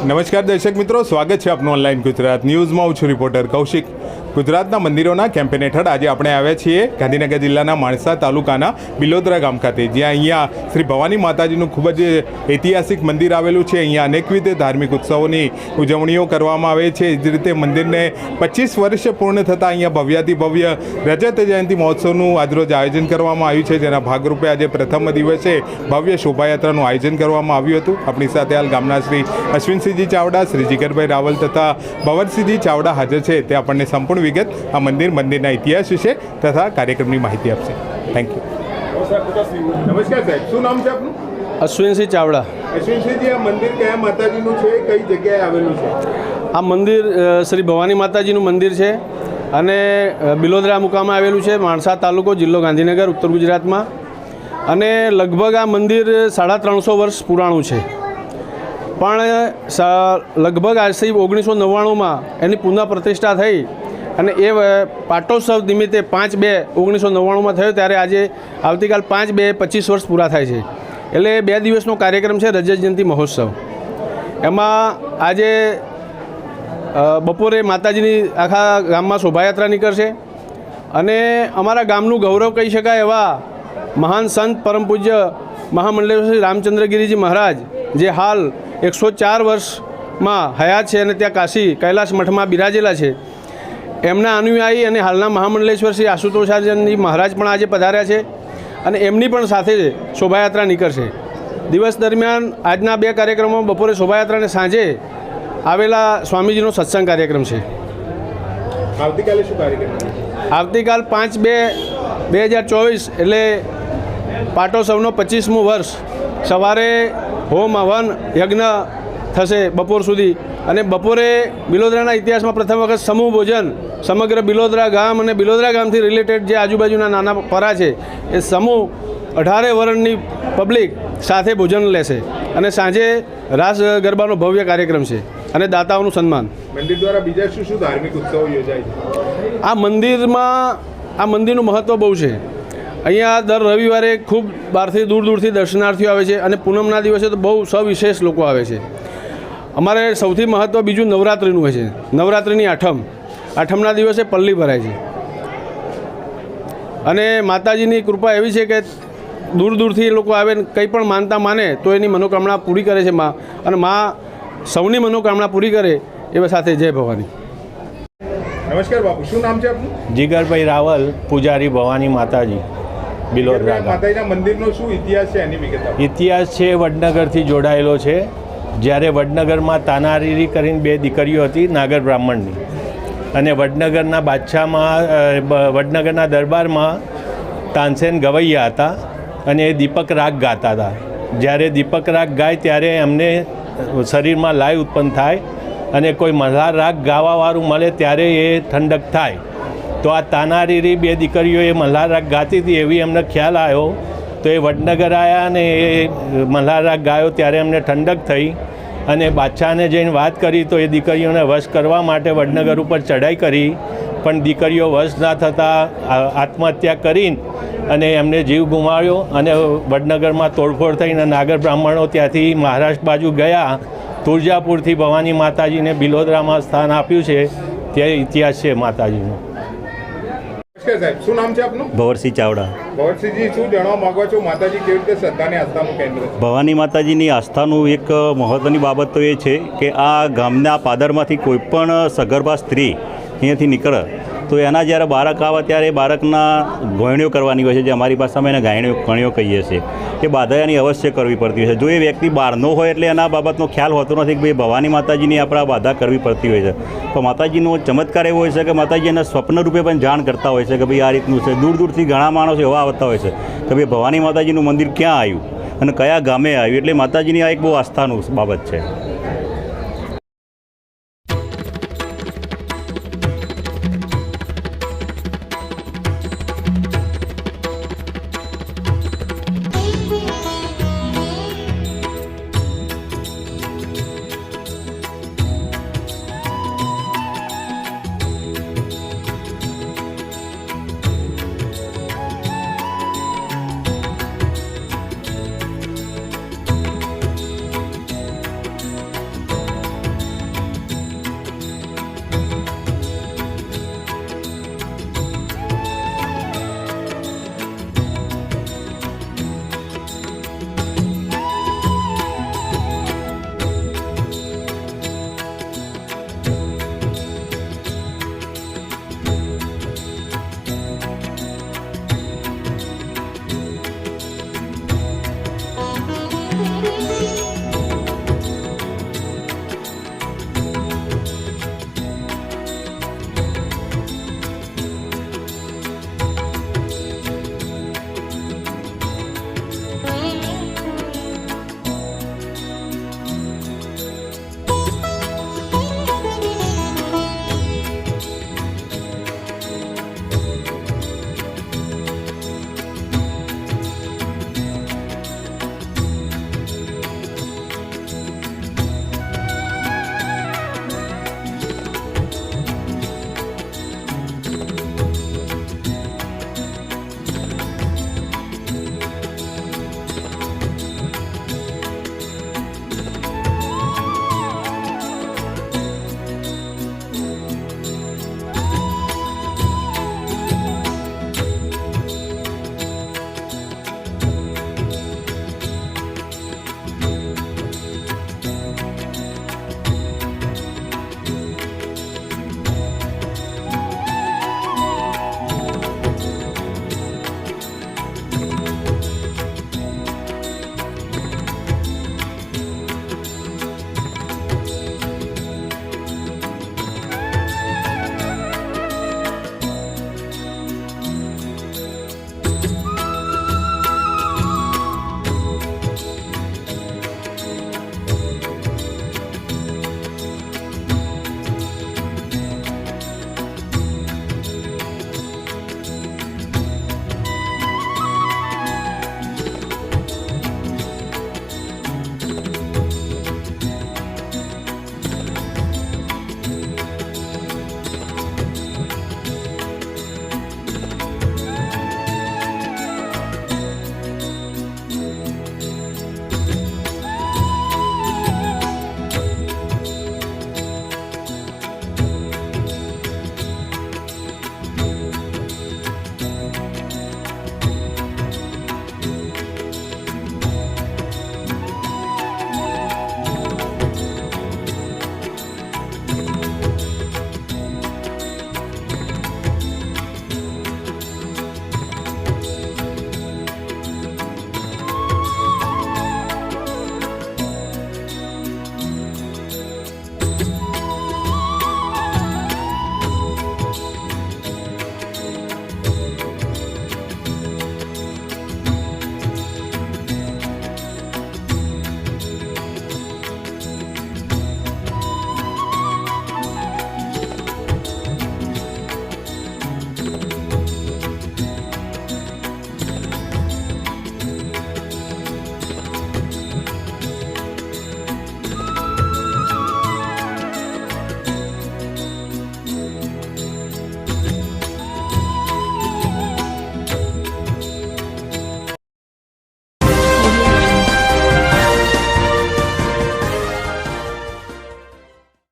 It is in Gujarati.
નમસ્કાર દર્શક મિત્રો, સ્વાગત છે આપનું ઓનલાઈન ગુજરાત ન્યૂઝમાં. હું છું રિપોર્ટર કૌશિક. ગુજરાતના મંદિરોના કેમ્પેન હેઠળ આજે આપણે આવ્યા છીએ ગાંધીનગર જિલ્લાના માણસા તાલુકાના બિલોદરા ગામ ખાતે, જ્યાં અહીંયા શ્રી ભવાની માતાજીનું ખૂબ જ ઐતિહાસિક મંદિર આવેલું છે. અહીંયા અનેકવિધ ધાર્મિક ઉત્સવોની ઉજવણીઓ કરવામાં આવે છે. એ જ રીતે મંદિરને 25 વર્ષ પૂર્ણ થતાં અહીંયા ભવ્યાતિ ભવ્ય રજત જયંતિ મહોત્સવનું આજરોજ આયોજન કરવામાં આવ્યું છે, જેના ભાગરૂપે આજે પ્રથમ દિવસે ભવ્ય શોભાયાત્રાનું આયોજન કરવામાં આવ્યું હતું. આપણી સાથે હાલ ગામના શ્રી અશ્વિનસિંહજી ચાવડા, શ્રી જીગરભાઈ રાવલ તથા ભવરસિંહજી ચાવડા હાજર છે. તે આપણને સંપૂર્ણ વિગત આ મંદિરના ઇતિહાસ વિશે તથા કાર્યક્રમની માહિતી આપશે. Thank you. નમસ્કાર સાહેબ, શું નામ છે આપનું? અશ્વિનસિંહ ચાવડા. અશ્વિનસિંહજી, આ મંદિર કયા માતાજીનું છે, કઈ જગ્યાએ આવેલું છે? આ મંદિર શ્રી ભવાની માતાજીનું મંદિર છે અને બિલોદરા મુકામે આવેલું છે, માણસા તાલુકો, જિલ્લો ગાંધીનગર, ઉત્તર ગુજરાતમાં. અને લગભગ આ મંદિર 350 વર્ષ પુરાણું છે, પણ લગભગ આજથી 1999માં એની પુનઃ પ્રતિષ્ઠા થઈ અને એ પાટોત્સવ નિમિત્તે 5/2/1999માં થયો, ત્યારે આજે આવતીકાલ 5/2/25 વર્ષ પૂરા થાય છે. એટલે 2 દિવસનો કાર્યક્રમ છે, રજત જયંતિ મહોત્સવ. એમાં આજે બપોરે માતાજીની આખા ગામમાં શોભાયાત્રા નીકળશે અને અમારા ગામનું ગૌરવ કહી શકાય એવા મહાન સંત પરમ પૂજ્ય મહામંડલેશ્વર શ્રી રામચંદ્રગીરીજી મહારાજ, જે હાલ 104 વર્ષમાં હયાત છે અને ત્યાં કાશી કૈલાશ મઠમાં બિરાજેલા છે, એમના અનુયાયી અને હાલના મહામંડલેશ્વર શ્રી આશુતોષાનંદજી મહારાજ પણ આજે પધાર્યા છે અને એમની પણ સાથે શોભાયાત્રા નીકળશે. દિવસ દરમિયાન આજના 2 કાર્યક્રમો, બપોરે શોભાયાત્રા અને સાંજે આવેલા સ્વામીજીનો સત્સંગ કાર્યક્રમ છે. આવતીકાલે શું કાર્યક્રમ? આવતીકાલ 5/2/2024 એટલે પાટોત્સવનો 25મું વર્ષ. સવારે હોમ હવન યજ્ઞ થશે બપોર સુધી અને બપોરે બિલોદરાના ઇતિહાસમાં પ્રથમ વખત સમૂહ ભોજન સમગ્ર બિલોદરા ગામ અને બિલોદરા ગામથી રિલેટેડ જે આજુબાજુના નાના પરા છે એ સમૂહ 18 વર્ષની પબ્લિક સાથે ભોજન લેશે અને સાંજે રાસ ગરબાનો ભવ્ય કાર્યક્રમ છે અને દાતાઓનું સન્માન. મંદિર દ્વારા બીજા શું શું ધાર્મિક ઉત્સવો યોજાય છે? આ મંદિરનું મહત્ત્વ બહુ છે. અહીંયા દર રવિવારે ખૂબ બહારથી દૂરથી દર્શનાર્થીઓ આવે છે અને પૂનમના દિવસે તો બહુ સવિશેષ લોકો આવે છે. અમારે સૌથી મહત્ત્વ બીજું નવરાત્રિનું હોય છે. નવરાત્રિની આઠમના દિવસે પલ્લી ભરાય છે અને માતાજીની કૃપા એવી છે કે દૂરથી લોકો આવે, કંઈ પણ માનતા માને તો એની મનોકામના પૂરી કરે છે મા, અને મા સૌની મનોકામના પૂરી કરે એ સાથે જય ભવાની. નમસ્કાર બાપુ, શું નામ છે આપનું? જીગરભાઈ રાવલ, પૂજારી ભવાની માતાજી, બિલોદરા. માતાજીના મંદિરનો શું ઇતિહાસ છે, એની વિગત? ઇતિહાસ છે વડનગરથી જોડાયેલો છે. જ્યારે વડનગરમાં તાનારીરી કરીને 2 દીકરીઓ હતી નાગર બ્રાહ્મણની, અને વડનગરના વડનગરના દરબારમાં તાનસેન ગવૈયા હતા અને એ દીપક રાગ ગાતા હતા. જ્યારે દીપક રાગ ગાય ત્યારે એમને શરીરમાં લાય ઉત્પન્ન થાય અને કોઈ મલ્હાર રાગ ગાવાવાળું મળે ત્યારે એ ઠંડક થાય. તો આ તાનારીરી 2 દીકરીઓ એ મલ્હાર રાગ ગાતી હતી એવી એમને ખ્યાલ આવ્યો, તો એ વડનગર આવ્યા અને એ મલ્હાર રાગ ગાયો ત્યારે એમને ઠંડક થઈ અને બાદશાહને જઈને વાત કરી. તો એ દીકરીઓને વશ કરવા માટે વડનગર ઉપર ચઢાઈ કરી, પણ દીકરીઓ વશ ના થતાં આત્મહત્યા કરીને અને એમને જીવ ગુમાવ્યો અને વડનગરમાં તોડફોડ થઈને નાગર બ્રાહ્મણો ત્યાંથી મહારાષ્ટ્ર બાજુ ગયા. તુળજાપુરથી ભવાની માતાજીને બિલોદરામાં સ્થાન આપ્યું છે. તે ઇતિહાસ છે માતાજીનો. સાહેબ, શું નામ છે આપનું? ભવરસિંહ ચાવડા. ભવરસિંહજી, શું જણાવવા માંગો છો? માતાજી કેવી રીતે શ્રદ્ધા અને આસ્થાનું કેન્દ્ર છે? ભવાની માતાજીની આસ્થાનું એક મહત્ત્વની બાબત તો એ છે કે આ ગામના પાદરમાંથી કોઈ પણ સગર્ભા સ્ત્રી અહીંયાથી નીકળે તો એના જ્યારે બાળક આવે ત્યારે એ બાળકના ગોયણીઓ કરવાની હોય છે, જે અમારી ભાષામાં એને ગણીઓ કહીએ છીએ. એ બાધાયાની અવશ્ય કરવી પડતી હોય છે. જો એ વ્યક્તિ બહારનો હોય એટલે એના બાબતનો ખ્યાલ હોતો નથી કે ભાઈ ભવાની માતાજીની આપણે બાધા કરવી પડતી હોય છે. તો માતાજીનો ચમત્કાર એવો હોય છે કે માતાજી એના સ્વપ્ન રૂપે પણ જાણ કરતા હોય છે કે ભાઈ આ રીતનું છે. દૂરથી ઘણા માણસો એવા આવતા હોય છે કે ભાઈ ભવાની માતાજીનું મંદિર ક્યાં આવ્યું અને કયા ગામે આવ્યું. એટલે માતાજીની આ એક બહુ આસ્થાનું બાબત છે.